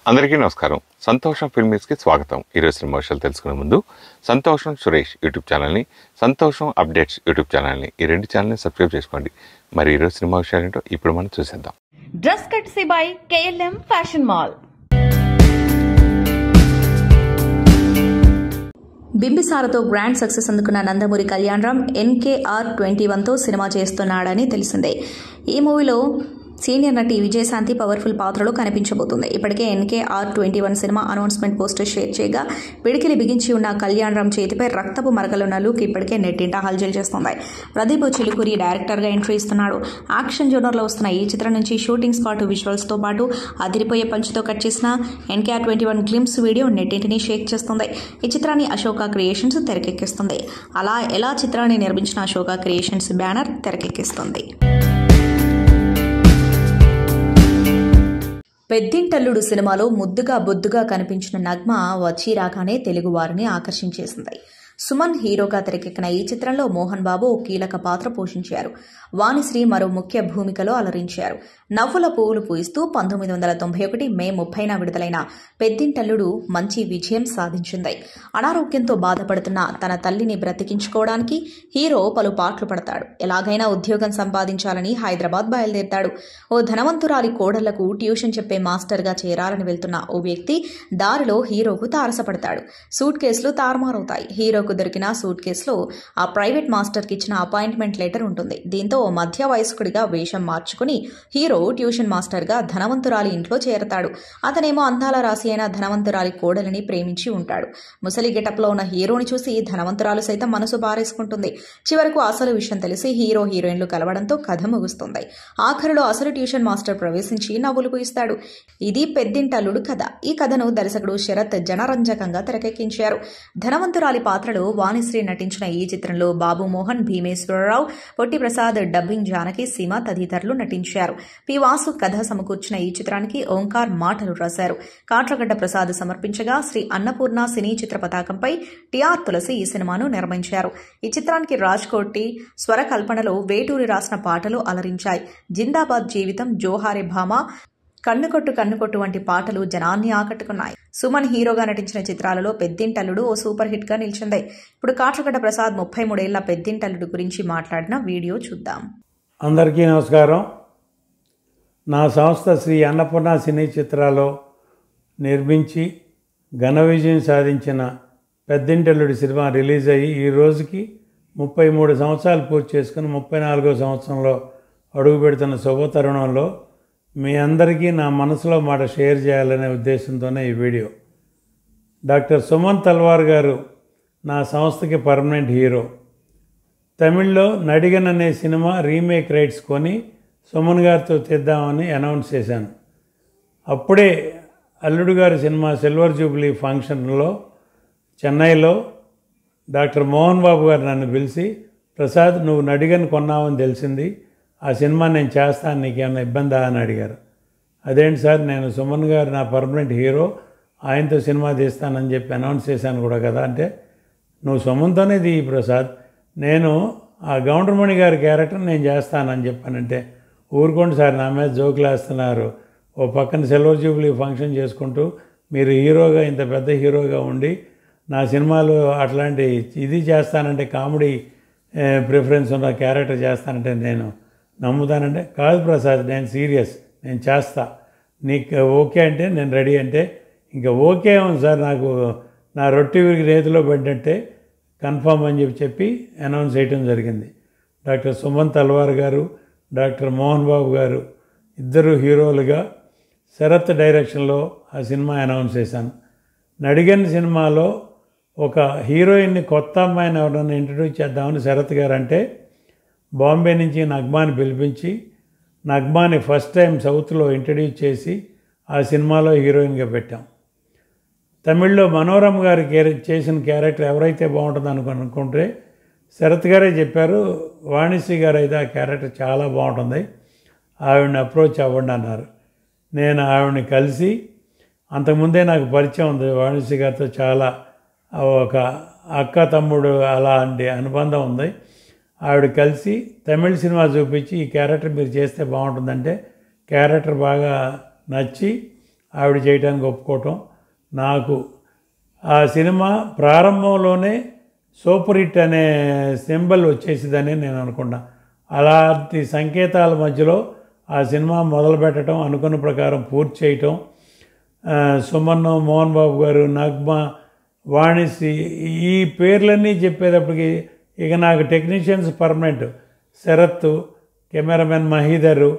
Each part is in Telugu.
అందరికీ నమస్కారం. సంతోషం ఫిల్మ్స్కి స్వాగతం. ఈరోజు సినిమా విషయాలు తెలుసుకునే ముందు సంతోషం సురేష్ యూట్యూబ్ ఛానల్ని, సంతోషం అప్డేట్స్ యూట్యూబ్ ఛానల్ని, ఈ రెండు ఛానల్ని సబ్స్క్రైబ్ చేసుకోండి. మరి ఈరోజు సినిమా విషయాలు ఏంటో ఇప్పుడు మనం చూసేద్దాం. Dress courtesy by KLM fashion mall. బింబిసారతో గ్రాండ్ సక్సెస్ అందుకున్న నందమూరి కళ్యాణరామ్ NKR21తో సినిమా చేస్తున్నాడని తెలిసిందే. ఈ మూవీలో సీనియర్ నటి విజయశాంతి పవర్ఫుల్ పాత్రలో కనిపించబోతుంది. ఇప్పటికే NKR21 cinema announcement poster share చేయగా పిడికిలి బిగించి ఉన్న కళ్యాణరామ్ చేతిపై రక్తపు మరకలున్న లుక్ ఇప్పటికే నెట్టింట హల్చల్ చేస్తోంది. ప్రదీప్ చిలుకూరి డైరెక్టర్గా ఎంట్రీ ఇస్తున్నాడు. యాక్షన్ జోనర్లో వస్తున్న ఈ చిత్రం నుంచి షూటింగ్ స్పాట్ విజువల్స్తో పాటు అదిరిపోయే పంచుతో కట్ చేసిన NKR21 గ్లిమ్స్ వీడియో నెట్టింటిని షేక్ చేస్తుంది. ఈ చిత్రాన్ని అశోక క్రియేషన్స్ తెరకెక్కిస్తుంది. అలా ఎలా చిత్రాన్ని నిర్మించిన అశోక క్రియేషన్స్ బ్యానర్ తెరకెక్కిస్తుంది. పెద్దింటల్లుడు సినిమాలో ముద్దుగా బొద్దుగా కనిపించిన నగ్మ వచ్చి రాగానే తెలుగు వారిని ఆకర్షించేసింది. సుమన్ హీరోగా తెరకెక్కిన ఈ చిత్రంలో మోహన్ బాబు ఓ కీలక పాత్ర పోషించారు. వాణిశ్రీ మరో ముఖ్య భూమికలో అలరించారు. నవ్వుల పువ్వులు పూయిస్తూ 1991 మే 30న విడుదలైన పెద్దింటల్లుడు మంచి విజయం సాధించింది. అనారోగ్యంతో బాధపడుతున్న తన తల్లిని బ్రతికించుకోవడానికి హీరో పలు పాట్లు పడతాడు. ఎలాగైనా ఉద్యోగం సంపాదించాలని హైదరాబాద్ బయలుదేరతాడు. ఓ ధనవంతురాలి కోడళ్లకు ట్యూషన్ చెప్పే మాస్టర్గా చేరాలని వెళ్తున్న ఓ వ్యక్తి దారిలో హీరోకు తారసపడతాడు. సూట్ కేసులు తారుమారవుతాయి. హీరోకు దొరికిన సూట్ కేసులో ఆ ప్రైవేట్ మాస్టర్కి ఇచ్చిన అపాయింట్మెంట్ లెటర్ ఉంటుంది. దీంతో మధ్య వయస్కుడిగా వేషం మార్చుకుని హీరో ట్యూషన్ మాస్టర్గా ధనవంతురాలి ఇంట్లో చేరతాడు. అతనేమో అందాల రాశి అయిన ధనవంతురాలి కోడలిని ప్రేమించి ఉంటాడు. ముసలి గెటప్లో ఉన్న హీరోని చూసి ధనవంతురాలు సైతం మనసు పారేసుకుంటుంది. చివరకు అసలు విషయం తెలిసి హీరో హీరోయిన్లు కలవడంతో కథ ముగుస్తుంది. ఆఖరిలో అసలు ట్యూషన్ మాస్టర్ ప్రవేశించి నవ్వులు పూయిస్తాడు. ఇది పెద్దింటల్లుడు కథ. ఈ కథను దర్శకుడు శరత్ జనరంజకంగా తెరకెక్కించారు. ధనవంతురాలి పాత్రలో వాణిశ్రీ నటించిన ఈ చిత్రంలో బాబు మోహన్, భీమేశ్వరరావు, పొట్టి ప్రసాద్, డబ్బింగ్ జానకి, సీమ తదితరులు నటించారు. పి వాసు కథ సమకూర్చిన ఈ చిత్రానికి ఓంకార్ మాటలు రాశారు. కాట్రగడ్డ ప్రసాద్ సమర్పించగా శ్రీ అన్నపూర్ణ సినీ చిత్ర పతాకంపై టిఆర్ తులసి ఈ సినిమాను నిర్మించారు. ఈ చిత్రానికి రాజ్ కోటి స్వరకల్పనలో వేటూరి రాసిన పాటలు అలరించాయి. జిందాబాద్ జీవితం, జోహారి భామ, కన్నుకొట్టు వంటి పాటలు జనాన్ని ఆకట్టుకున్నాయి. సుమన్ హీరోగా నటించిన చిత్రాలలో పెద్దింటల్లుడు ఓ సూపర్ హిట్ గా నిలిచింది. ఇప్పుడు కాట్రగడ్డ ప్రసాద్ 33 ఏళ్ల పెద్దింటల్లుడు గురించి మాట్లాడిన వీడియో చూద్దాం. అందరికీ నమస్కారం. నా సంస్థ శ్రీ అన్నపూర్ణ సినీ చిత్రాలు నిర్మించి ఘన విజయం సాధించిన పెద్దింటల్లుడి సినిమా రిలీజ్ అయ్యి ఈ రోజుకి 33 సంవత్సరాలు పూర్తి చేసుకుని 34వ సంవత్సరంలో అడుగు పెడుతున్న శుభ తరుణంలో మీ అందరికీ నా మనసులో మాట షేర్ చేయాలనే ఉద్దేశంతోనే ఈ వీడియో. డాక్టర్ సుమన్ తల్వార్ గారు నా సంస్థకి పర్మనెంట్ హీరో. తమిళ్లో నడిగన్ అనే సినిమా రీమేక్ రైట్స్ కొని సుమన్ గారితో తీద్దామని అనౌన్స్ చేశాను. అప్పుడే అల్లుడు గారి సినిమా సిల్వర్ జూబ్లీ ఫంక్షన్లో చెన్నైలో డాక్టర్ మోహన్ బాబు గారు నన్ను పిలిచి, ప్రసాద్ నువ్వు నడిగన్ కొన్నావని తెలిసింది, ఆ సినిమా నేను చేస్తాను, నీకేమైనా ఇబ్బందా అని అడిగారు. అదేంటి సార్, నేను సుమన్ గారు నా పర్మనెంట్ హీరో, ఆయనతో సినిమా తీస్తానని చెప్పి అనౌన్స్ చేశాను కూడా కదా అంటే, నువ్వు సుమన్తోనే తీయి ప్రసాద్, నేను ఆ గౌండ్రమణి గారి క్యారెక్టర్ నేను చేస్తానని చెప్పానంటే, ఊరుకోండి సార్ నా మీద జోకులు వేస్తున్నారు, ఓ పక్కన సిల్వర్ జూబ్లీ ఫంక్షన్ చేసుకుంటూ మీరు హీరోగా ఇంత పెద్ద హీరోగా ఉండి నా సినిమాలో అట్లాంటి ఇది చేస్తానంటే, కామెడీ ప్రిఫరెన్స్ ఉన్న క్యారెక్టర్ చేస్తానంటే నేను నమ్ముతానంటే, కాదు ప్రసాద్ నేను సీరియస్, నేను చేస్తా, నీకు ఓకే అంటే నేను రెడీ అంటే, ఇంకా ఓకే ఉంది సార్, నాకు నా రొట్టె విరిగి రేతిలో పడినట్టే కన్ఫామ్ అని చెప్పి అనౌన్స్ చేయడం జరిగింది. డాక్టర్ సుమన్ తల్వార్ గారు, డాక్టర్ మోహన్ బాబు గారు ఇద్దరు హీరోలుగా శరత్ డైరెక్షన్లో ఆ సినిమా అనౌన్స్ చేశాను. నడిగన్ సినిమాలో ఒక హీరోయిన్ని కొత్త అమ్మాయిని ఎవరైనా ఇంట్రడ్యూస్ చేద్దామని శరత్ గారు అంటే, బాంబే నుంచి నగ్మాని పిలిపించి నగ్మాని ఫస్ట్ టైం సౌత్లో ఇంట్రడ్యూస్ చేసి ఆ సినిమాలో హీరోయిన్గా పెట్టాం. తమిళ్లో మనోరమ గారు చేసిన క్యారెక్టర్ ఎవరైతే బాగుంటుందో అనుకుంటే శరత్ గారే చెప్పారు, వాణిశ్రీ గారు అయితే ఆ క్యారెక్టర్ చాలా బాగుంటుంది, ఆవిడని అప్రోచ్ అవ్వండి అన్నారు. నేను ఆవిడని కలిసి, అంతకుముందే నాకు పరిచయం ఉంది వాణిశ్రీ గారితో, చాలా ఒక అక్క తమ్ముడు అలాంటి అనుబంధం ఉంది. ఆవిడ కలిసి తమిళ సినిమా చూపించి ఈ క్యారెక్టర్ మీరు చేస్తే బాగుంటుందంటే క్యారెక్టర్ బాగా నచ్చి ఆవిడ చేయడానికి ఒప్పుకోవటం, నాకు ఆ సినిమా ప్రారంభంలోనే సూపర్ హిట్ అనే సింబల్ వచ్చేసిందని నేను అనుకున్నా. అలాంటి సంకేతాల మధ్యలో ఆ సినిమా మొదలుపెట్టడం, అనుకున్న ప్రకారం పూర్తి చేయటం, సుమన్, మోహన్ బాబు గారు, నగ్మ, వాణిశ్రీ ఈ పేర్లన్నీ చెప్పేటప్పటికి ఇక నాకు technicians permanent, Sarath, cameraman Mahidhar,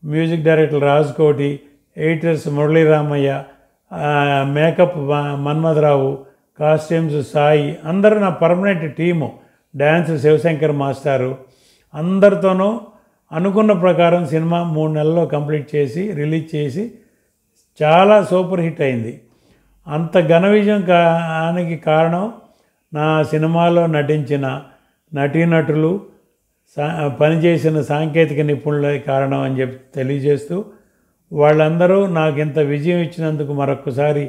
music director Rajkoti, editors Murali Ramaiah, makeup Manmatharao, costumes Sai, అందరూ నా పర్మనెంట్ టీము, డ్యాన్స్ శివశంకర్ మాస్టారు, అందరితోనూ అనుకున్న ప్రకారం సినిమా 3 నెలల్లో కంప్లీట్ చేసి రిలీజ్ చేసి చాలా సూపర్ హిట్ అయింది. అంత ఘన విజయం కానికి కారణం నా సినిమాలో నటించిన నటీనటులు, పనిచేసిన సాంకేతిక నిపుణులే కారణం అని చెప్పి తెలియజేస్తూ, వాళ్ళందరూ నాకు ఇంత విజయం ఇచ్చినందుకు మరొకసారి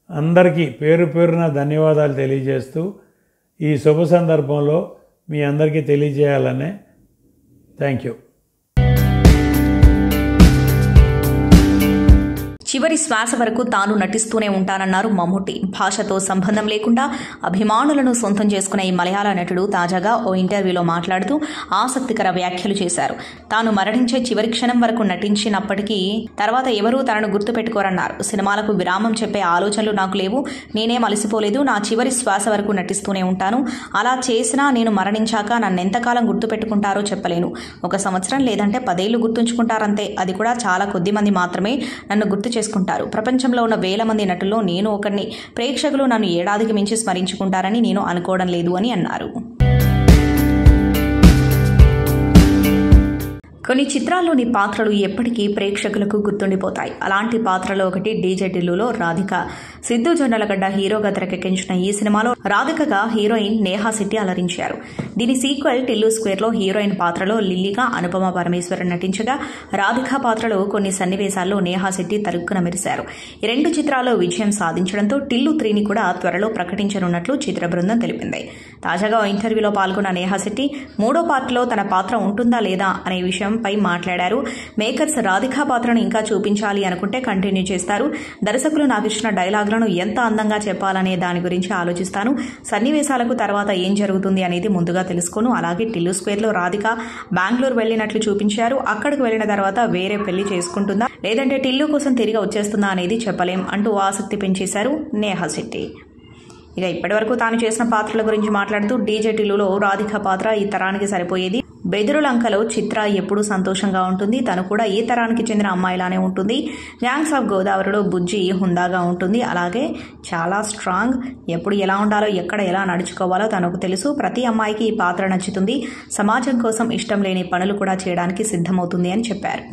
అందరికీ పేరు పేరున ధన్యవాదాలు తెలియజేస్తూ, ఈ శుభ సందర్భంలో మీ అందరికీ తెలియజేయాలనే థ్యాంక్ యూ. చివరి శ్వాస వరకు తాను నటిస్తూనే ఉంటానన్నారు మమ్ముట్టి. భాషతో సంబంధం లేకుండా అభిమానులను సొంతం చేసుకున్న ఈ మలయాళ నటుడు తాజాగా ఓ ఇంటర్వ్యూలో మాట్లాడుతూ ఆసక్తికర వ్యాఖ్యలు చేశారు. తాను మరణించే చివరి క్షణం వరకు నటించినప్పటికీ తర్వాత ఎవరూ తనను గుర్తుపెట్టుకోరన్నారు. సినిమాలకు విరామం చెప్పే ఆలోచనలు నాకు లేవు, నేనేం అలసిపోలేదు, నా చివరి శ్వాస వరకు నటిస్తూనే ఉంటాను. అలా చేసినా నేను మరణించాక నన్నెంతకాలం గుర్తుపెట్టుకుంటారో చెప్పలేను. 1 సంవత్సరం లేదంటే 10 ఏళ్లు గుర్తుంచుకుంటారంతే. అది కూడా చాలా కొద్ది మంది మాత్రమే నన్ను గుర్తు చేసుకుంటారు. ప్రపంచంలో ఉన్న వేల మంది నటుల్లో నేను ఒకరిని. ప్రేక్షకులు నన్ను ఏడాదికి మించి స్మరించుకుంటారని నేను అనుకోవడం లేదు అని అన్నారు. కొన్ని చిత్రాల్లోని పాత్రలు ఎప్పటికీ ప్రేక్షకులకు గుర్తుండిపోతాయి. అలాంటి పాత్రలో ఒకటి డీజే టిల్లులో రాధిక. సిద్ధు జొన్నలగడ్డ హీరోగా తెరకెక్కించిన ఈ సినిమాలో రాధికగా హీరోయిన్ నేహా శెట్టి అలరించారు. దీని సీక్వెల్ టిల్లు స్క్వేర్లో హీరోయిన్ పాత్రలో లిల్లీగా అనుపమ పరమేశ్వరన్ నటించగా, రాధిక పాత్రలో కొన్ని సన్నివేశాల్లో నేహా శెట్టి తరుక్కున మెరిశారు. ఈ 2 చిత్రాల్లో విజయం సాధించడంతో టిల్లు 3ని కూడా త్వరలో ప్రకటించనున్నట్లు చిత్ర బృందం తెలిపింది. తాజాగా ఓ ఇంటర్వ్యూలో పాల్గొన్న నేహా శెట్టి 3వ పార్ట్లో తన పాత్ర ఉంటుందా లేదా అనే విషయంపై మాట్లాడారు. మేకర్స్ రాధికా పాత్రను ఇంకా చూపించాలి అనుకుంటే కంటిన్యూ చేస్తారు. దర్శకులు నాకు ఇచ్చిన డైలాగులను ఎంత అందంగా చెప్పాలనే దాని గురించి ఆలోచిస్తాను. సన్నివేశాలకు తర్వాత ఏం జరుగుతుంది అనేది ముందుగా తెలుసుకోను. అలాగే టిల్లు స్క్వేర్లో రాధిక బెంగళూరు వెళ్లినట్లు చూపించారు. అక్కడికి వెళ్లిన తర్వాత వేరే పెళ్లి చేసుకుంటుందా లేదంటే టిల్లు కోసం తిరిగి వచ్చేస్తుందా అనేది చెప్పలేం అంటూ ఆసక్తి పెంచేశారు నేహా శెట్టి. ఇక ఇప్పటివరకు తాను చేసిన పాత్రల గురించి మాట్లాడుతూ డీజే టిల్లులో రాధిక పాత్ర ఈ తరానికి సరిపోయేది. బెదురులంకలో చిత్ర ఎప్పుడూ సంతోషంగా ఉంటుంది. తను కూడా ఈ తరానికి చెందిన అమ్మాయిలానే ఉంటుంది. గ్యాంగ్స్ ఆఫ్ గోదావరిలో బుజ్జి హుందాగా ఉంటుంది. అలాగే చాలా స్ట్రాంగ్. ఎప్పుడు ఎలా ఉండాలో, ఎక్కడ ఎలా నడుచుకోవాలో తనకు తెలుసు. ప్రతి అమ్మాయికి ఈ పాత్ర నచ్చుతుంది. సమాజం కోసం ఇష్టం లేని పనులు కూడా చేయడానికి సిద్ధమవుతుంది అని చెప్పారు.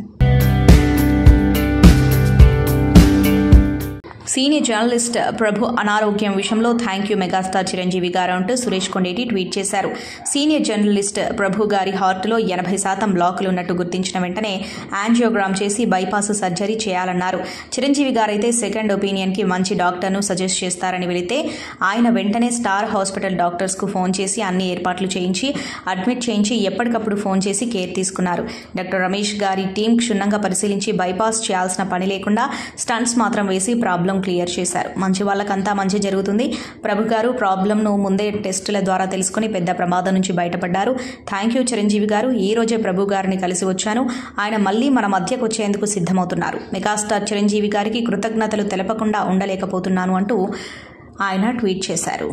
సీనియర్ జర్నలిస్ట్ ప్రభు అనారోగ్యం విషయంలో థ్యాంక్ యూ మెగాస్టార్ చిరంజీవి గారు అంటూ సురేష్ కొండేటి ట్వీట్ చేశారు. సీనియర్ జర్నలిస్ట్ ప్రభు గారి హార్ట్లో 80% బ్లాకులు ఉన్నట్టు గుర్తించిన వెంటనే యాంజియోగ్రామ్ చేసి బైపాస్ సర్జరీ చేయాలన్నారు. చిరంజీవి గారైతే సెకండ్ ఒపీనియన్కి మంచి డాక్టర్ను సజెస్ట్ చేస్తారని వెళితే ఆయన వెంటనే స్టార్ హాస్పిటల్ డాక్టర్స్కు ఫోన్ చేసి అన్ని ఏర్పాట్లు చేయించి అడ్మిట్ చేయించి ఎప్పటికప్పుడు ఫోన్ చేసి కేర్ తీసుకున్నారు. డాక్టర్ రమేష్ గారి టీం క్షుణ్ణంగా పరిశీలించి బైపాస్ చేయాల్సిన పని లేకుండా స్టంట్స్ మాత్రం వేసి ప్రాబ్లం క్లియర్ చేశారు. మంచి వాళ్ళకంతా మంచి జరుగుతుంది. ప్రభు గారు ప్రాబ్లంను ముందే టెస్టుల ద్వారా తెలుసుకుని పెద్ద ప్రమాదం నుంచి బయటపడ్డారు. థ్యాంక్ యూ చిరంజీవి గారు. ఈ రోజే ప్రభు గారిని కలిసి వచ్చాను. ఆయన మళ్లీ మన మధ్యకు వచ్చేందుకు సిద్ధమవుతున్నారు. మెగాస్టార్ చిరంజీవి గారికి కృతజ్ఞతలు తెలపకుండా ఉండలేకపోతున్నాను అంటూ ఆయన ట్వీట్ చేశారు.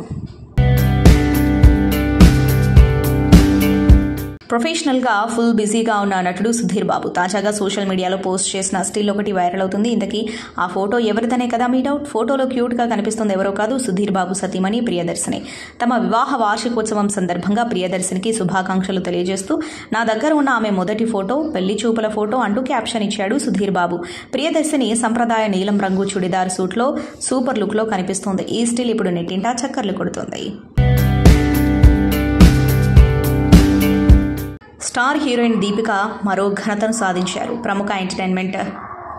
ప్రొఫెషనల్గా ఫుల్ బిజీగా ఉన్న నటుడు సుధీర్ బాబు తాజాగా సోషల్ మీడియాలో పోస్ట్ చేసిన స్టిల్ ఒకటి వైరల్ అవుతుంది. ఇంతకీ ఆ ఫోటో ఎవరిదనే కదా మీ డౌట్. ఫోటోలో క్యూట్గా కనిపిస్తుంది ఎవరో కాదు, సుధీర్ బాబు సతీమణి ప్రియదర్శిని. తమ వివాహ వార్షికోత్సవం సందర్భంగా ప్రియదర్శినికి శుభాకాంక్షలు తెలియజేస్తూ నా దగ్గర ఉన్న ఆమె మొదటి ఫోటో, పెళ్లి చూపుల ఫోటో అంటూ క్యాప్షన్ ఇచ్చాడు సుధీర్ బాబు. ప్రియదర్శిని సంప్రదాయ నీలం రంగు చుడిదార్ సూట్లో సూపర్ లుక్లో కనిపిస్తోంది. ఈ స్టిల్ ఇప్పుడు నెట్టింటా చక్కర్లు కొడుతోంది. స్టార్ హీరోయిన్ దీపిక మరో ఘనతను సాధించారు. ప్రముఖ ఎంటర్టైన్మెంట్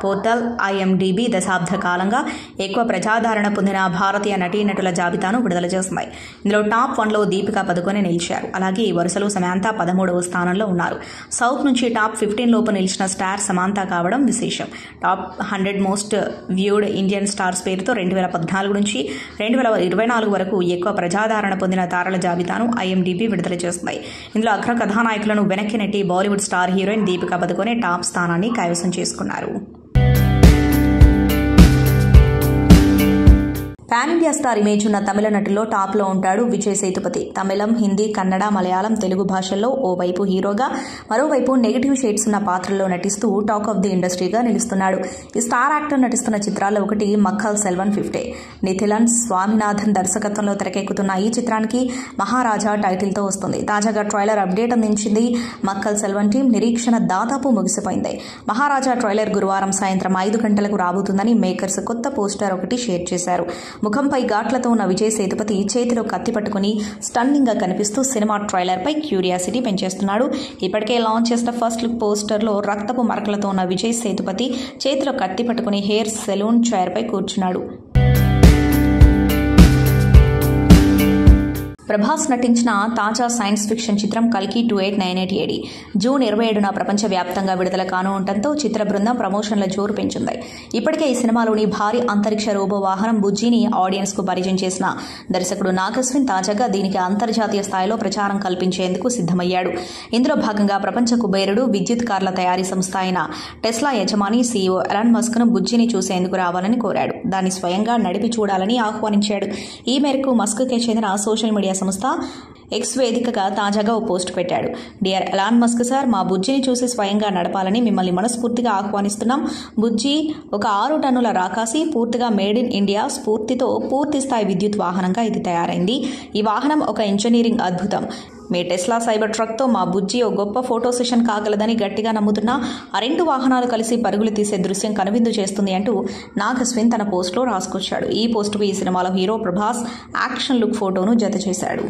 పోర్టల్ IMDb దశాబ్ద కాలంగా ఎక్కువ ప్రజాదరణ పొందిన భారతీయ నటీనటుల జాబితాను విడుదల చేస్తుంది. ఇందులో టాప్ 1లో దీపికా పదుకొనె నిలిచారు. అలాగే ఈ వరుసలో సమాంతా 13వ స్థానంలో ఉన్నారు. సౌత్ నుంచి టాప్ 15 లోపు నిలిచిన స్టార్ సమాంతా కావడం విశేషం. Top 100 most viewed Indian stars పేరుతో 2014 నుంచి 2024 వరకు ఎక్కువ ప్రజాదరణ పొందిన తారల జాబితాను IMDb విడుదల చేస్తుంది. ఇందులో అగ్ర కథానాయకులను వెనక్కి నెట్టి Bollywood star heroine Deepika Padukone top స్థానాన్ని కైవసం చేసుకున్నారు. పాన్ ఇండియా స్టార్ ఇమేజ్ ఉన్న తమిళ నటుల్లో టాప్లో ఉంటాడు విజయ్ సేతుపతి. తమిళం, హిందీ, కన్నడ, మలయాళం, తెలుగు భాషల్లో ఓవైపు హీరోగా, మరోవైపు నెగిటివ్ షేడ్స్ ఉన్న పాత్రల్లో నటిస్తూ టాక్ ఆఫ్ ది ఇండస్ట్రీగా నిలుస్తున్నాడు. ఈ స్టార్ యాక్టర్ నటిస్తున్న చిత్రాల్లో ఒకటి మక్కల్ సెల్వన్ 50. నిథిలన్ స్వామినాథన్ దర్శకత్వంలో తెరకెక్కుతున్న ఈ చిత్రానికి మహారాజా టైటిల్తో వస్తుంది. తాజాగా ట్రైలర్ అప్డేట్ అందించింది మక్కల్ సెల్వన్ టీం. నిరీక్షణ దాదాపు ముగిసిపోయింది. మహారాజా ట్రైలర్ గురువారం సాయంత్రం 5 గంటలకు రాబోతుందని మేకర్స్ కొత్త పోస్టర్ ఒకటి షేర్ చేశారు. ముఖంపై ఘాట్లతో ఉన్న విజయ్ సేతుపతి చేతిలో కత్తి పట్టుకుని స్టన్నింగ్ గా కనిపిస్తూ సినిమా ట్రైలర్ పై క్యూరియాసిటీ పెంచేస్తున్నాడు. ఇప్పటికే లాంచ్ చేసిన ఫస్ట్ లుక్ పోస్టర్లో రక్తపు మరకలతో ఉన్న విజయ్ సేతుపతి చేతిలో కత్తి పట్టుకుని హెయిర్ సెలూన్ చైర్ పై కూర్చున్నాడు. ప్రభాస్ నటించిన తాజా సైన్స్ ఫిక్షన్ చిత్రం కల్కి 2898AD జూన్ 27న ప్రపంచవ్యాప్తంగా విడుదల కానుండటంతో చిత్ర బృందం ప్రమోషన్ల జోరు పెంచింది. ఇప్పటికే ఈ సినిమాలోని భారీ అంతరిక్ష రోబో వాహనం బుజ్జిని ఆడియన్స్ కు పరిచయం చేసిన దర్శకుడు నాగస్విన్ తాజాగా దీనికి అంతర్జాతీయ స్థాయిలో ప్రచారం కల్పించేందుకు సిద్దమయ్యాడు. ఇందులో భాగంగా ప్రపంచ కుబేరుడు విద్యుత్ కార్ల తయారీ సంస్థ అయిన టెస్లా యజమాని CEO ఎలాన్ మస్క్ ను బుజ్జిని చూసేందుకు రావాలని కోరాడు. దాన్ని స్వయంగా నడిపి చూడాలని ఆహ్వానించాడు. ఈ మేరకు మస్క్ కే చెందిన సోషల్ మీడియా సంస్థ ఎక్స్ వేదికగా తాజాగా ఓ పోస్ట్ పెట్టాడు. డియర్ ఎలాన్ మస్క్ సార్, మా బుజ్జిని చూసి స్వయంగా నడపాలని మిమ్మల్ని మనస్ఫూర్తిగా ఆహ్వానిస్తున్నాం. బుజ్జి ఒక 6 టన్నుల రాకాసి, పూర్తిగా మేడ్ ఇన్ ఇండియా స్ఫూర్తితో పూర్తి స్థాయి విద్యుత్ వాహనంగా ఇది తయారైంది. ఈ వాహనం ఒక ఇంజనీరింగ్ అద్భుతం. మీ టెస్లా సైబర్ ట్రక్తో మా బుజ్జి ఓ గొప్ప ఫోటో సెషన్ కాగలదని గట్టిగా నమ్ముతున్నా. ఆ 2 వాహనాలు కలిసి పరుగులు తీసే దృశ్యం కనువిందు చేస్తుంది అంటూ నాగస్విన్ తన పోస్టులో రాసుకొచ్చాడు. ఈ పోస్టుకు ఈ సినిమాలో హీరో ప్రభాస్ యాక్షన్ లుక్ ఫోటోను జత చేశాడు.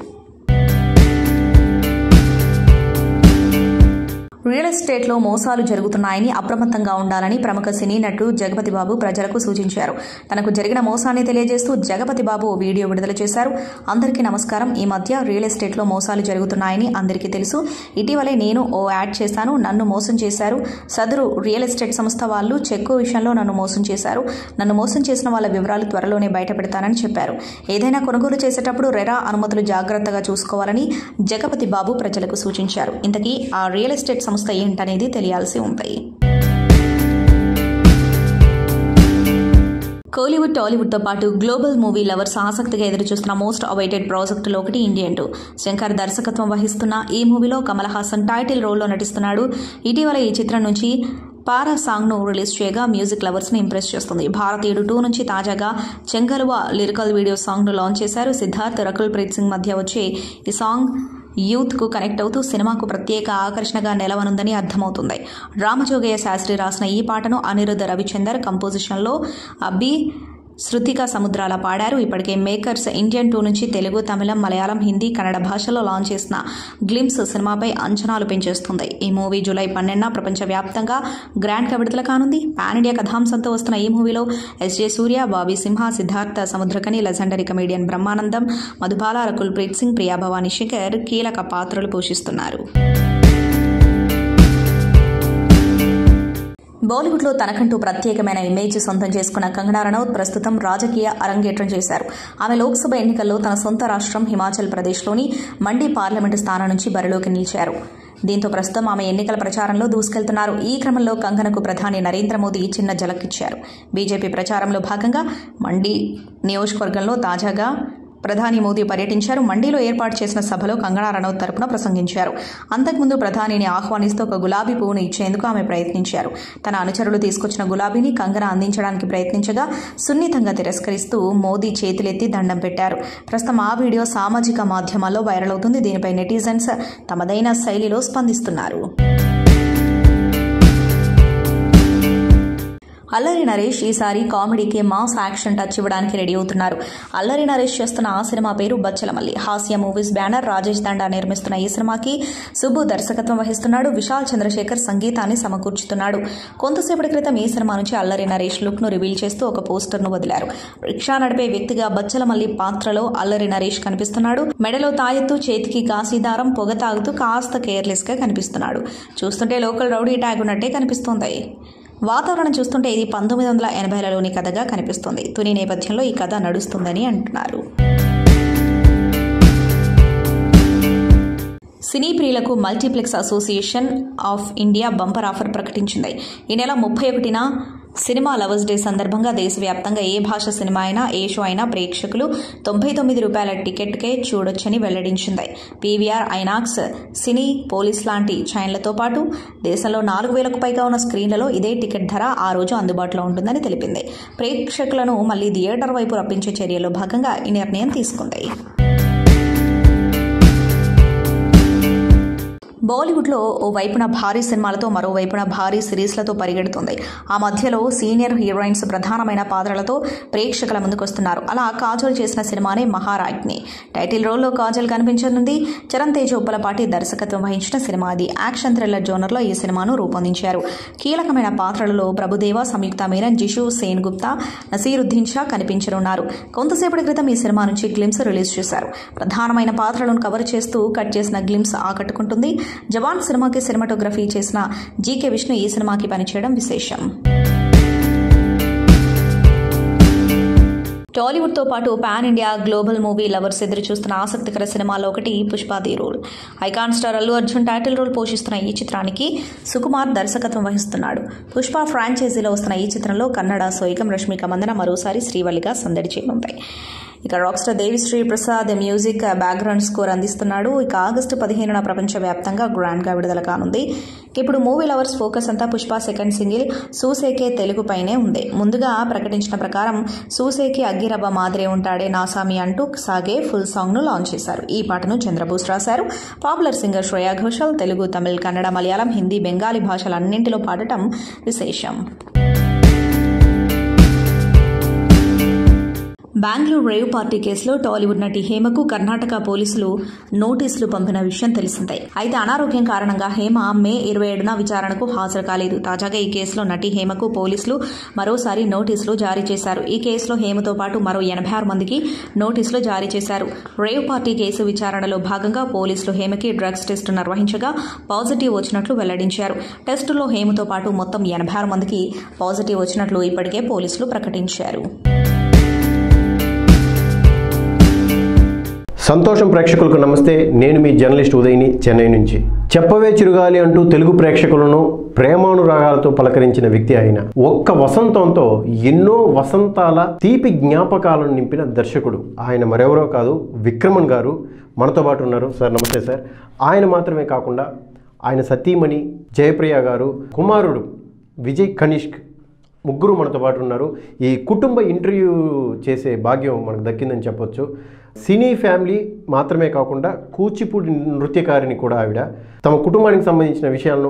రియల్ ఎస్టేట్లో మోసాలు జరుగుతున్నాయని అప్రమత్తంగా ఉండాలని ప్రముఖ సినీ నటుడు జగపతి బాబు ప్రజలకు సూచించారు. తనకు జరిగిన మోసాన్ని తెలియజేస్తూ జగపతి బాబు ఓ వీడియో విడుదల చేశారు. అందరికీ నమస్కారం. ఈ మధ్య రియల్ ఎస్టేట్లో మోసాలు జరుగుతున్నాయని అందరికీ తెలుసు. ఇటీవలే నేను ఓ యాడ్ చేశాను. నన్ను మోసం చేశారు. సదరు రియల్ ఎస్టేట్ సంస్థ వాళ్ళు చెక్కు విషయంలో నన్ను మోసం చేశారు. నన్ను మోసం చేసిన వాళ్ళ వివరాలు త్వరలోనే బయటపెడతానని చెప్పారు. ఏదైనా కొనుగోలు చేసేటప్పుడు రెరా అనుమతులు జాగ్రత్తగా చూసుకోవాలని జగపతి బాబు ప్రజలకు సూచించారు. ఇంతకీ ఆ రియల్ ఎస్టేట్ సంస్థ ఏంటనేది తెలియాల్సి ఉంది. కోలీవుడ్, టాలీవుడ్తో పాటు గ్లోబల్ మూవీ లవర్స్ ఆసక్తిగా ఎదురుచూస్తున్న మోస్ట్ అవైటెడ్ ప్రాజెక్టులో ఒకటి ఇండియన్ 2. శంకర్ దర్శకత్వం వహిస్తున్న ఈ మూవీలో కమల్ హాసన్ టైటిల్ రోల్లో నటిస్తున్నాడు. ఇటీవల ఈ చిత్రం నుంచి పారా సాంగ్ను రిలీజ్ చేయగా మ్యూజిక్ లవర్స్ని ఇంప్రెస్ చేస్తుంది. భారతీయుడు 2 నుంచి తాజాగా చెంగలువా లిరికల్ వీడియో సాంగ్ను లాంచ్ చేశారు. సిద్ధార్థ్, రకుల్ ప్రీత్ సింగ్ మధ్య వచ్చే ఈ సాంగ్ యూత్కు కనెక్ట్ అవుతూ సినిమాకు ప్రత్యేక ఆకర్షణగా నిలవనుందని అర్థమవుతుంది. రామజోగయ్య శాస్త్రి రాసిన ఈ పాటను అనిరుద్ధ రవిచందర్ కంపోజిషన్లో అబ్బి శృతిక సముద్రాల పాడారు. ఇప్పటికే మేకర్స్ ఇండియన్ 2 నుంచి తెలుగు, తమిళం, మలయాళం, హిందీ, కన్నడ భాషలో లాంచ్ చేసిన గ్లిమ్స్ సినిమాపై అంచనాలు పెంచేస్తుంది. ఈ మూవీ జూలై 12న ప్రపంచవ్యాప్తంగా గ్రాండ్గా విడుదల కానుంది. పాన్ ఇండియా కథాంశంతో వస్తున్న ఈ మూవీలో SJ సూర్య, బాబీ సింహ, సిద్ధార్థ సముద్రకని, లెజెండరీ కమేడియన్ బ్రహ్మానందం, మధుబాల, రకుల్ ప్రీత్ సింగ్, ప్రియా భవానీ శంకర్ కీలక పాత్రలు పోషిస్తున్నారు. బాలీవుడ్లో తనకంటూ ప్రత్యేకమైన ఇమేజ్ సొంతం చేసుకున్న కంగనా రనౌత్ ప్రస్తుతం రాజకీయ అరంగేట్రం చేశారు. ఆమె లోక్సభ ఎన్నికల్లో తన సొంత రాష్ట్రం హిమాచల్ ప్రదేశ్లోని మండి పార్లమెంటు స్థానం నుంచి బరిలోకి నిలిచారు. దీంతో ప్రస్తుతం ఆమె ఎన్నికల ప్రచారంలో దూసుకెళ్తున్నారు. ఈ క్రమంలో కంగనకు ప్రధాని నరేంద్ర మోదీ చిన్న జలకిచ్చారు. బీజేపీ ప్రచారంలో భాగంగా మండి నియోజకవర్గంలో తాజాగా ప్రధాని మోదీ పర్యటించారు. మండీలో ఏర్పాటు చేసిన సభలో కంగనా రనౌత్ తరపున ప్రసంగించారు. అంతకుముందు ప్రధానిని ఆహ్వానిస్తూ ఒక గులాబీ పువ్వును ఇచ్చేందుకు ఆమె ప్రయత్నించారు. తన అనుచరులు తీసుకొచ్చిన గులాబీని కంగనా అందించడానికి ప్రయత్నించగా సున్నితంగా తిరస్కరిస్తూ మోదీ చేతులెత్తి దండం పెట్టారు. ప్రస్తుతం ఆ వీడియో సామాజిక మాధ్యమాల్లో వైరల్ అవుతుంది. దీనిపై నెటిజన్స్ తమదైన శైలిలో స్పందిస్తున్నారు. అల్లరి నరేష్ ఈసారి కామెడీకి మాస్ యాక్షన్ టచ్ ఇవ్వడానికి రెడీ అవుతున్నారు. అల్లరి నరేష్ చేస్తున్న ఆ సినిమా పేరు బచ్చలమల్లి. హాస్య మూవీస్ బ్యానర్ రాజేష్ దండా నిర్మిస్తున్న ఈ సినిమాకి సుబ్బు దర్శకత్వం వహిస్తున్నాడు. విశాల్ చంద్రశేఖర్ సంగీతాన్ని సమకూర్చుతున్నాడు. కొంతసేపటి క్రితం ఈ సినిమా నుంచి అల్లరి నరేష్ లుక్ ను రివీల్ చేస్తూ ఒక పోస్టర్ ను వదిలారు. రిక్షా నడిపే వ్యక్తిగా బచ్చలమల్లి పాత్రలో అల్లరి నరేష్ కనిపిస్తున్నాడు. మెడలో తాయెత్తు, చేతికి కాశీదారం, పొగ తాగుతూ కాస్త కేర్లెస్ గా కనిపిస్తున్నాడు. చూస్తుంటే లోకల్ రౌడీ ట్యాగ్ ఉన్నట్టే కనిపిస్తోంది. వాతావరణం చూస్తుంటే ఇది 1980లలోని కథగా కనిపిస్తుంది. తుని నేపథ్యంలో ఈ కథ నడుస్తుందని అంటున్నారు. సినీ ప్రియులకు multiplex association of India bumper offer ప్రకటించింది. ఈ నెల 31న సినిమా లవర్స్ డే సందర్భంగా దేశవ్యాప్తంగా ఏ భాష సినిమా అయినా, ఏ షో అయినా ప్రేక్షకులు ₹99 టికెట్కే చూడొచ్చని వెల్లడించింది. పీవీఆర్, ఐనాక్స్, సినీ, పోలీస్ లాంటి చైన్లతో పాటు దేశంలో 4,000కు పైగా ఉన్న స్క్రీన్లలో ఇదే టికెట్ ధర ఆ రోజు అందుబాటులో ఉంటుందని తెలిపింది. ప్రేక్షకులను మళ్లీ థియేటర్ వైపు రప్పించే చర్యల్లో భాగంగా ఈ నిర్ణయం తీసుకుంది. బాలీవుడ్లో ఓ వైపున భారీ సినిమాలతో మరోవైపున భారీ సిరీస్లతో పరిగెడుతుంది. ఆ మధ్యలో సీనియర్ హీరోయిన్స్ ప్రధానమైన పాత్రలతో ప్రేక్షకుల ముందుకొస్తున్నారు. అలా కాజల్ చేసిన సినిమానే మహారాజ్ని. టైటిల్ రోల్లో కాజల్ కనిపించనుంది. చరణ్ తేజ్ ఉప్పలపాటి దర్శకత్వం వహించిన సినిమా అది. యాక్షన్ థ్రిల్లర్ జోనర్లో ఈ సినిమాను రూపొందించారు. కీలకమైన పాత్రలలో ప్రభుదేవ, సంయుక్త మీనన్, జిషు సేన్ గుప్తా, నసీరుద్దీన్ షా కనిపించనున్నారు. కొంతసేపటి క్రితం ఈ సినిమా నుంచి గ్లిమ్స్ రిలీజ్ చేశారు. ప్రధానమైన పాత్రలను కవర్ చేస్తూ కట్ చేసిన గ్లిమ్స్ ఆకట్టుకుంటుంది. జవాన్ సినిమాకి సినిమాటోగ్రఫీ చేసిన జీకే విష్ణు ఈ సినిమాకి పనిచేయడం విశేషం. టాలీవుడ్తో పాటు pan India global movie lovers ఎదురు చూస్తున్న ఆసక్తికర సినిమాలో ఒకటి Pushpa the rule. Icon star Allu Arjun title role పోషిస్తున్న ఈ చిత్రానికి సుకుమార్ దర్శకత్వం వహిస్తున్నాడు. పుష్ప ఫ్రాంచైజీలో వస్తున్న ఈ చిత్రంలో కన్నడ సోయిగం రష్మిక మందన మరోసారి శ్రీవల్లిగా సందడి చేయనుంటాయి. ఇక rock star Devi Sri Prasad music background score అందిస్తున్నాడు. ఇక ఆగస్టు 15న ప్రపంచవ్యాప్తంగా గ్రాండ్ గా విడుదల కానుంది. ఇప్పుడు మూవీ లవర్స్ ఫోకస్ అంతా పుష్ప సెకండ్ సింగిల్ సూసేకే తెలుగుపైనే ఉంది. ముందుగా ప్రకటించిన ప్రకారం సూసేకి అగ్గిరవ్వ మాదిరే ఉంటాడే నాసామి అంటూ సాగే ఫుల్ సాంగ్ ను లాంచ్ చేశారు. ఈ పాటను చంద్రబోస్ రాశారు. పాపులర్ సింగర్ శ్రేయా ఘోషల్ తెలుగు, తమిళ్, కన్నడ, మలయాళం, హిందీ, బెంగాలీ భాషలన్నింటిలో పాడటం విశేషం. బెంగళూరు రేవ్ పార్టీ కేసులో టాలీవుడ్ నటి హేమకు కర్ణాటక పోలీసులు నోటీసులు పంపిన విషయం తెలిసిందే. అయితే అనారోగ్యం కారణంగా హేమ మే 27న విచారణకు హాజరు కాలేదు. తాజాగా ఈ కేసులో నటి హేమకు పోలీసులు మరోసారి నోటీసులు జారీ చేశారు. ఈ కేసులో హేమతో పాటు మరో 86 మందికి నోటీసులు జారీ చేశారు. రేవ్ పార్టీ కేసు విచారణలో భాగంగా పోలీసులు హేమకి డ్రగ్స్ టెస్టు నిర్వహించగా పాజిటివ్ వచ్చినట్లు వెల్లడించారు. టెస్టులో హేమతో పాటు మొత్తం 86 మందికి పాజిటివ్ వచ్చినట్లు ఇప్పటికే పోలీసులు ప్రకటించారు. సంతోషం ప్రేక్షకులకు నమస్తే. నేను మీ జర్నలిస్ట్ ఉదయ్ని, చెన్నై నుంచి. చెప్పవే చిరుగాలి అంటూ తెలుగు ప్రేక్షకులను ప్రేమానురాగాలతో పలకరించిన వ్యక్తి ఆయన. ఒక్క వసంతంతో ఎన్నో వసంతాల తీపి జ్ఞాపకాలను నింపిన దర్శకుడు ఆయన. మరెవరో కాదు, విక్రమన్ గారు మనతో పాటు ఉన్నారు. సార్ నమస్తే సార్. ఆయన మాత్రమే కాకుండా ఆయన సతీమణి జయప్రియ గారు, కుమారుడు విజయ్ కనిష్క్, ముగ్గురు మనతో పాటు ఉన్నారు. ఈ కుటుంబ ఇంటర్వ్యూ చేసే భాగ్యం మనకు దక్కిందని చెప్పొచ్చు. సినీ ఫ్యామిలీ మాత్రమే కాకుండా కూచిపూడి నృత్యకారిని కూడా ఆవిడ. తమ కుటుంబానికి సంబంధించిన విషయాలను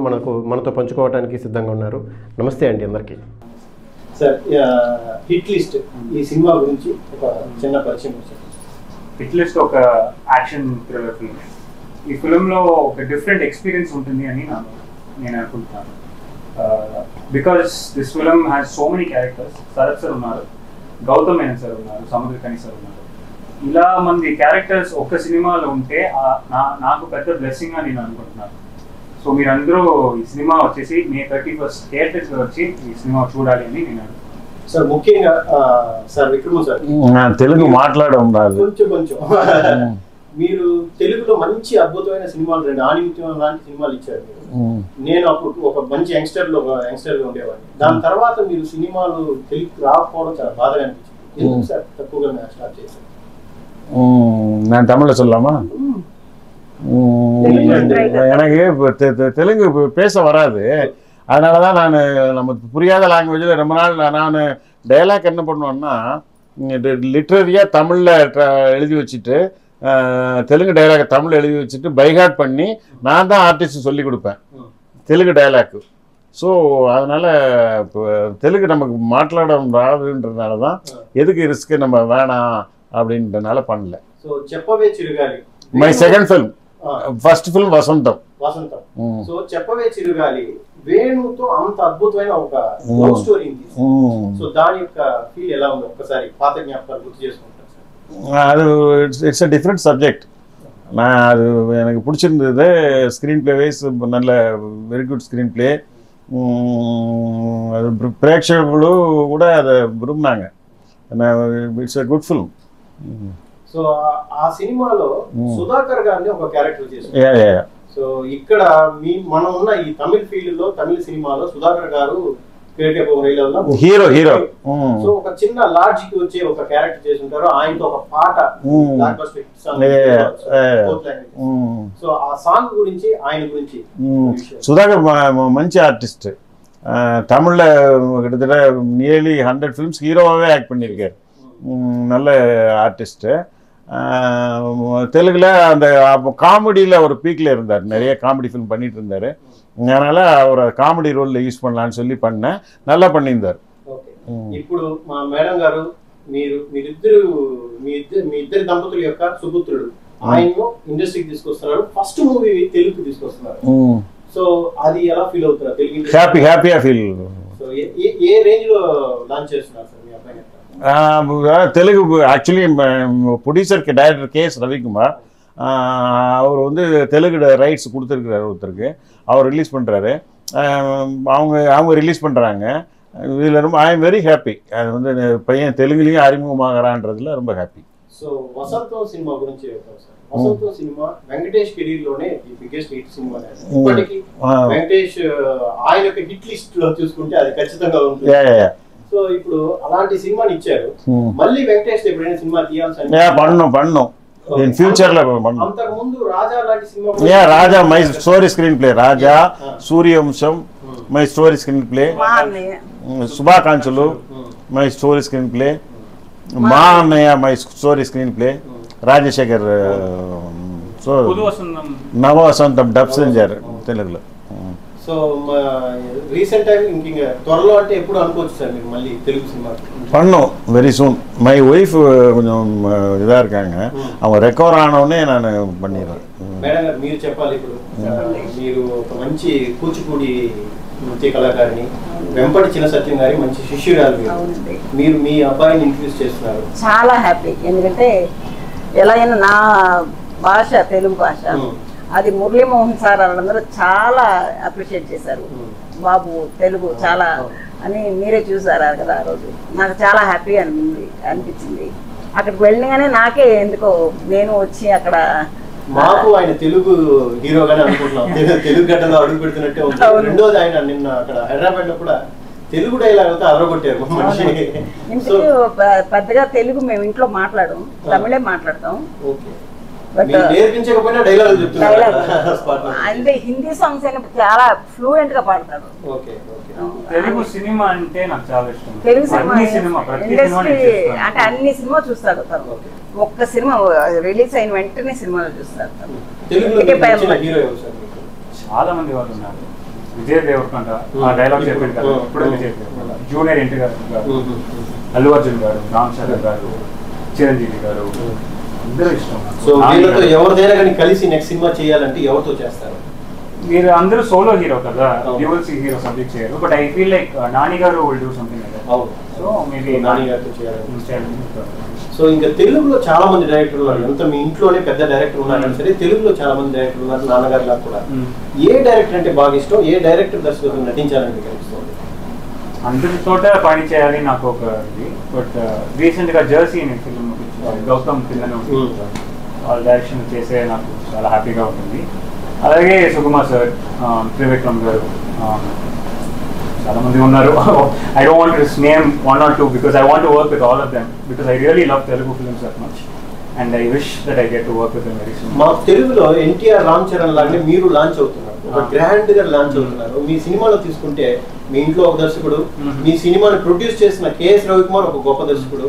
మనతో పంచుకోవడానికి సిద్ధంగా ఉన్నారు. నమస్తే అండి అందరికీ. సార్, హిట్ లిస్ట్ ఈ సినిమా గురించి ఒక చిన్న పరిచయం. హిట్ లిస్ట్ ఒక యాక్షన్ థ్రిల్లర్ ఫిల్మ్. ఈ ఫిల్మ్లో ఒక డిఫరెంట్ ఎక్స్పీరియన్స్ ఉంటుంది అని నేను అనుకుంటున్నాను. Because this film has so many characters. Sarath sir ఉన్నారు, గౌతమ్ మేనన్ సార్ ఉన్నారు, సముద్రకని సార్ ఉన్నారు. ఇలా మంది క్యారెక్టర్స్ ఒక్క సినిమాలో ఉంటే నాకు పెద్ద బ్లెస్సింగ్ అని నేను అనుకుంటున్నాను. సో మీరందరూ ఈ సినిమా వచ్చేసి మే 31 థియేటర్స్లో వచ్చి ఈ సినిమా చూడాలి అని నేను అనుకుంటున్నాను. సార్ ముఖ్యంగా సార్ విక్రమ్ సార్, తెలుగు మాట్లాడడం రాదు కొంచెం మీరు తెలుగులో మంచి అద్భుతమైన సినిమాలు, 2 ఆణిముత్యం లాంటి సినిమాలు ఇచ్చారు. నేను అప్పుడు ఒక మంచి యంగ్స్టర్ గా ఉండేవాడిని. దాని తర్వాత మీరు సినిమాలు తెలుగు రాకపోవడం చాలా బాధగా అనిపించింది. ఎందుకు సార్ తక్కువగా స్టార్ట్ చేశారు? நான் தமிழ்ல சொல்லலாமா? எனக்கு தெலுங்கு பேச வராது. அதனால தான் நான் நமக்கு புரியாத லாங்குவேஜில் ரொம்ப நாள் நான் டைலாக் என்ன பண்ணுவேன்னா, லிட்ரரியாக தமிழில் எழுதி வச்சுட்டு தெலுங்கு டைலாக் தமிழ் எழுதி வச்சுட்டு பைகாட் பண்ணி நான் தான் ஆர்டிஸ்ட் சொல்லி கொடுப்பேன் தெலுங்கு டைலாக்கு. ஸோ அதனால் இப்போ தெலுங்கு நமக்கு மாట్లాடம் ராதுன்றதுனால தான் எதுக்கு ரிஸ்க்கு நம்ம வேணாம் அப்படின்றதுனால பண்ணல. సో చెప్పవే చిరుగాలి my second film, first film వసంతం. సో చెప్పవే చిరుగాలి వేణుతో అంత అద్భుతమైన ఒక లవ్ స్టోరీ ఉంది. సో దాని యొక్క ఫీల్ ఎలా ఉంది ఒక్కసారి పాత జ్ఞాపకాలు గుర్తు చేసుకుంటారు సార్? அது இட்ஸ் அ டிஃப்ரெண்ட் சப்ஜெக்ட். நான் அது எனக்கு பிடிச்சிருந்தது. ஸ்க்ரீன் பிளே வைஸ் நல்ல வெரி குட் ஸ்க்ரீன் பிளே. அது ప్రేక్షకులు కూడా அதை విరున్నాங்க. It's a good film. So ఆ సినిమాలో సుధాకర్ గారిని ఒక క్యారెక్టర్ చేశారు. సో ఇక్కడ మనం ఉన్న ఈ తమిళ ఫీల్డ్ లో తమిళ సినిమాలో సుధాకర్ గారు హీరో. సో ఒక చిన్న లాడ్జ్ కి వచ్చే ఒక క్యారెక్టర్ చేసి ఉంటారు. ఆయనతో ఒక పాట, సో ఆ సాంగ్ గురించి, ఆయన గురించి. సుధాకర్ మంచి ఆర్టిస్ట్. தமிழ்ல கிட்டத்தட்ட நியர்லி 100 ஃபிலிம்ஸ் ஹீரோவாகவே ஆக்ட் பண்ணியிருக்காரு. நல்ல ஆர்டிஸ்ட்டு. தெலுங்குல அந்த காமெடியில் ஒரு பீக்கில் இருந்தார். நிறைய காமெடி ஃபிலிம் பண்ணிட்டு இருந்தார். அதனால் அவர் காமெடி ரோலில் யூஸ் பண்ணலான்னு சொல்லி பண்ணேன். நல்லா பண்ணியிருந்தார். ఇప్పుడు మా మేడం గారు మీరిద్దరు మీ ఇద్దరు దంపతుల యొక్క సుపుత్రుడు ఆయన్ను ఇండస్ట్రీకి తీసుకొస్తున్నారు. ఫస్ట్ మూవీ తెలుగు తీసుకొస్తున్నారు. సో అది ఎలా ఫీల్ అవుతారు? తెలుగు హ్యాపీగా ఫీల్. సో ఏ రేంజ్ లో లాంచ్ చేస్తున్నారు సార్ మీ అబ్బాయి? Telugu actually producer director KS Ravikumar அவர் வந்து தெலுங்கு ரைட்ஸ் கொடுத்துருக்கிறாரு ஒருத்தருக்கு. அவர் ரிலீஸ் பண்ணுறாரு. அவங்க ரிலீஸ் பண்ணுறாங்க. இதில் ரொம்ப ஐ எம் வெரி ஹாப்பி. அது வந்து பையன் தெலுங்குலேயும் அறிமுகமாகறான்றதுல ரொம்ப హ్యాపీ. సో వసంతం సినిమా గురించి చెప్తాను సార్. వసంతం సినిమా వెంకటేష్ కెరీర్ లోనే ది బిగ్గెస్ట్ హిట్ సినిమా. ఇప్పటికీ వెంకటేష్ ఆయన యొక్క హిట్ లిస్ట్ లో చూసుకుంటే అది ఖచ్చితంగా ఉంటుంది. సో ఇప్పుడు అలాంటి సినిమాని ఇచ్చారు. మళ్ళీ వెంకటేష్ ఎప్పుడైనా సినిమా తీయాల్సి பண்ணணும் in future la பண்ணணும். అంతకు ముందు రాజా లాంటి cinema Raja my story screenplay, Raja, Suryavamsam my story screenplay, Subhakankshalu my story screenplay, Maa Annayya my story screenplay, Rajasekhar Nava Vasantham dub సెంజర్ తెలుగులో. సో రీసెంట్ టైం ఇంక త్వరలో అంటే ఎప్పుడు అనుకోవచ్చు సార్ మీరు మళ్ళీ తెలుగు సినిమా? பண்ணோம் வெரி சூன். மை ஒய்ஃப் கொஞ்சம் இதாக இருக்காங்க. அவங்க ரெக்கவர் ஆனவுடனே நான் பண்ணிடுறேன். మేడం గారు మీరు చెప్పాలి. ఇప్పుడు మీరు ఒక మంచి కూచిపూడి నృత్య కళాకారిని, వెంపటి చిన్న సత్యం గారి మంచి శిష్యురాలు. మీరు మీ అబ్బాయిని ఇంట్రడ్యూస్ చేస్తున్నారు. చాలా హ్యాపీ. ఎందుకంటే ఎలా అయినా నా భాష తెలుగు భాష, అది మురళీమోహన్ సార్ వాళ్ళందరూ చాలా అప్రిషియేట్ చేశారు. బాబు తెలుగు చాలా అని మీరే చూసారా కదా ఆ రోజు. నాకు చాలా హ్యాపీ అనిపించింది. అక్కడికి వెళ్ళగానే నాకే ఎందుకో నేను వచ్చి అక్కడ మాకు ఆయన తెలుగు హీరోగానే అనుకుంటున్నాం. తెలుగు గడ్డలో అడుగు పెడుతున్నట్టే ఉంది. రెండోది ఆయన నిన్న అక్కడ హైదరాబాద్ లో కూడా తెలుగు డైలాగ్ అయితే అదరగొట్టారు. ఇంటికి పెద్దగా తెలుగు మేము ఇంట్లో మాట్లాడము, తమిళే మాట్లాడతాం. అంటే హిందీ సాంగ్స్ అయినా చాలా ఫ్లూయెంట్ గా పాడతాడు. తెలుగు సినిమా అంటే నాకు చాలా ఇష్టం. తెలుగు సినిమా ఇండస్ట్రీ అంటే అన్ని సినిమా చూస్తాడు తను. ఒక్క సినిమా రిలీజ్ అయిన వెంటనే సినిమాలో చూస్తాడు. చాలా మంది వాళ్ళు ఉన్నారు. విజయ్ దేవరకొండ ఆ డైలాగ్ చెప్పాడు కదా, ఇప్పుడు విజయ్ దేవరకొండ, జూనియర్ ఎన్టీఆర్ గారు, అల్లు అర్జున్ గారు, రామ్ చరణ్ గారు, చిరంజీవి గారు, అందరూ ఇష్టం. సో వీళ్ళతో ఎవరిదైనా కానీ కలిసి నెక్స్ట్ సినిమా చేయాలంటే ఎవరితో చేస్తారు? మీరు అందరూ సోలో హీరో కదా, డ్యూయల్ హీరో సబ్జెక్ట్ చేయరు. But I feel like Nani garu will do something like that. So maybe Nani గారితో చేయాలి. సో ఇంకా తెలుగులో చాలా మంది డైరెక్టర్లు ఉన్నారు. ఎంత మీ ఇంట్లోనే పెద్ద డైరెక్టర్ ఉన్నారని సరే, తెలుగులో చాలా మంది డైరెక్టర్లు ఉన్నారు. నాన్నగారు లాగా కూడా ఏ డైరెక్టర్ అంటే బాగా ఇష్టం? ఏ డైరెక్టర్ దర్శకులు నటించాలని కనిపిస్తుంది? అందరితోట పని చేయాలి నాకు ఒక ఇది. బట్ రీసెంట్ గా జెర్సీ అనే ఫిల్మ్ గౌతమ్ పిల్లని వాళ్ళ డైరెక్షన్ చేసే నాకు చాలా హ్యాపీగా ఉంటుంది. అలాగే సుకుమార్ సార్, త్రివిక్రమ్ గారు, చాలా మంది ఉన్నారు. I don't want to name 1 or 2 because I want to work with all of them because I really love Telugu films that much and I wish that I get to work with them very soon. మా తెలుగులో ఎన్టీఆర్, రామ్ చరణ్ లాగానే మీరు లాంచ్ అవుతున్నారు, ఒక గ్రాండ్ గా లాంచ్ అవుతున్నారు. మీ సినిమాలో తీసుకుంటే మీ ఇంట్లో ఒక దర్శకుడు, మీ సినిమాని ప్రొడ్యూస్ చేసిన కేఎస్ రవికుమార్ ఒక గొప్ప దర్శకుడు,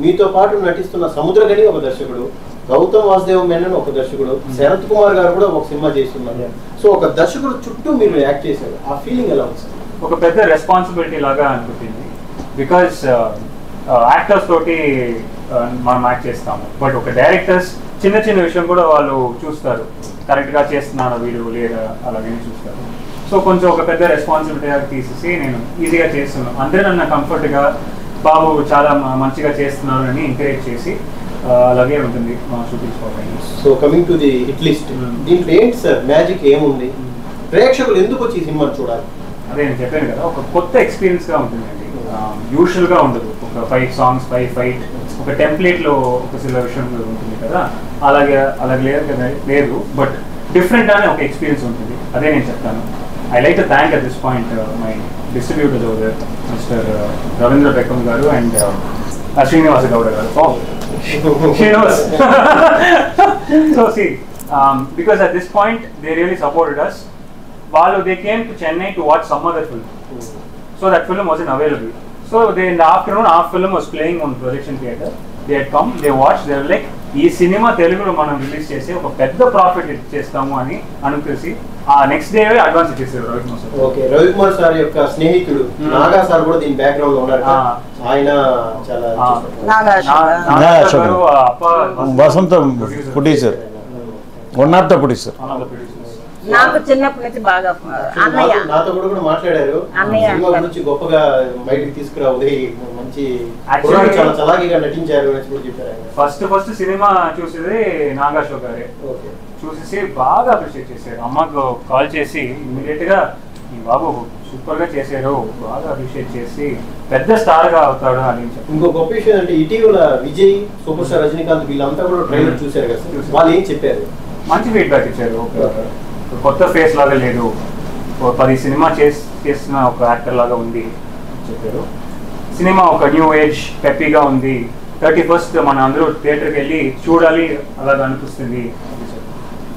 మీతో పాటు నటిస్తున్న సముద్రగని ఒక దర్శకుడు, గౌతమ్ వాసుదేవ్ మేనన్ ఒక దర్శకుడు, శరత్ కుమార్ గారు కూడా ఒక సినిమా చేస్తున్నారు. సో ఒక దర్శకుడు చుట్టూ మీరు యాక్ట్ చేశారు. ఆ ఫీలింగ్ ఎలా ఉంది? ఒక పెద్ద రెస్పాన్సిబిలిటీ లాగా అనిపించింది. బికాజ్ యాక్టర్స్ తోటి మనం యాక్ట్ చేస్తాము, బట్ ఒక డైరెక్టర్స్ చిన్న చిన్న విషయం కూడా వాళ్ళు చూస్తారు, కరెక్ట్గా చేస్తున్నాను వీడు లేదా అలాగే చూస్తారు. సో కొంచెం ఒక పెద్ద రెస్పాన్సిబిలిటీగా తీసేసి నేను ఈజీగా చేస్తున్నాను. అందరూ నన్ను కంఫర్ట్గా బాబు చాలా మంచిగా చేస్తున్నారు అని ఎంకరేజ్ చేసి అలాగే ఉంటుంది మా చూపించుకోవడానికి. So coming to the hit list, దీంట్లో ఏంటి సార్ మ్యాజిక్ ఏముంది? ప్రేక్షకులు ఎందుకు వచ్చి ఈ సినిమాని చూడాలి? అదే నేను చెప్పాను కదా, ఒక కొత్త ఎక్స్పీరియన్స్గా ఉంటుందండి. యూజువల్గా ఉండదు, ఒక 5 సాంగ్స్ 5 ఫైట్ ఒక టెంప్లెట్లో ఒక సిల విషయం ఉంటుంది కదా, అలాగే లేదు కదా, లేదు. బట్ డిఫరెంట్ అనే ఒక ఎక్స్పీరియన్స్ ఉంటుంది, అదే నేను చెప్తాను. I like to thank at this point my distributors over there, mister Ravindra Bekkam గారు అండ్ శ్రీనివాస గౌడ గారు. She knows. So see, because at this point they really supported us. They came to Chennai to watch some other film. So that film wasn't available. So in the afternoon, our film was playing on projection theatre. They had come, they watched, they were like, ఈ సినిమా తెలుగులో మనం రిలీజ్ చేసి ఒక పెద్ద ప్రాఫిట్ చేస్తాము అని అనుకేసి ఆ నెక్స్ట్ డే అడ్వాన్స్ ఇచ్చేసారు Ravikumar sir. Okay, Ravikumar sir యొక్క స్నేహితుడు నాగా సార్ కూడా దీని బ్యాక్గ్రౌండ్ లో ఉన్నారు. ఆయన చాలా వసంత producer, one of the producer. నాకు చిన్నప్పటి నుంచి బాగా అన్నయ్య నాతో కూడా మాట్లాడారు, సినిమా గురించి గొప్పగా బయటికి తీసుకురావాలి, మంచి చాలా చలాకీగా నటించారు అని కూడా చెప్పారు. ఫస్ట్ సినిమా చూసేది నాగాషో గారే, చూసేసి బాగా అప్రిషియేట్ చేశారు. అమ్మకు కాల్ చేసి ఇమీడియట్ గా ఈ బాబు సూపర్ గా చేశారు, బాగా అప్రిషియేట్ చేసి పెద్ద స్టార్ గా అవుతాడు అని చెప్పి. ఇంకో గొప్ప విషయం అంటే ఇటీవల విజయ్, సూపర్ స్టార్ రజనీకాంత్ వీళ్ళంతా కూడా ట్రైలర్ చూశారు కదా, వాళ్ళు ఏం చెప్పారు? మంచి ఫీడ్బ్యాక్ ఇచ్చారు. కొత్త ఫేస్ లాగా లేదు, 10 సినిమా చేసిన ఒక యాక్టర్ లాగా ఉంది చెప్పారు. సినిమా ఒక న్యూ ఏజ్ పెప్పీగా ఉంది, 31st మన అందరూ థియేటర్కి వెళ్ళి చూడాలి అలాగా అనిపిస్తుంది.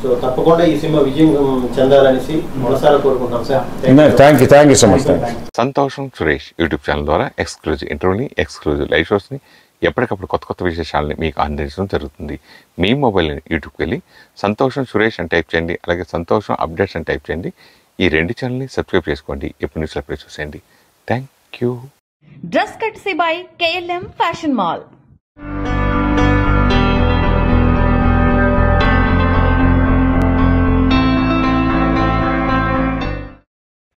సో తప్పకుండా ఈ సినిమా విజయం చెందాలనేసి మనసారా కోరుకుంటాం sir. Thank you so much. సంతోషం సురేష్ యూట్యూబ్ ఛానల్ ద్వారా ఎక్స్క్లూజివ్ ఇంటర్వ్యూని, ఎక్స్క్లూజివ్ లైవ్ షోస్ని, ఎప్పటికప్పుడు కొత్త విశేషాలని మీకు అందించడం జరుగుతుంది. మీ మొబైల్ యూట్యూబ్కి వెళ్ళి సంతోషం సురేష్ అని టైప్ చేయండి, అలాగే సంతోషం అప్డేట్స్ అని టైప్ చేయండి. ఈ 2 ఛానల్ని సబ్స్క్రైబ్ చేసుకోండి, ఎప్పుడు న్యూస్లో అప్డేట్ చూసేయండి. Thank you. Dress courtesy by KLM fashion mall.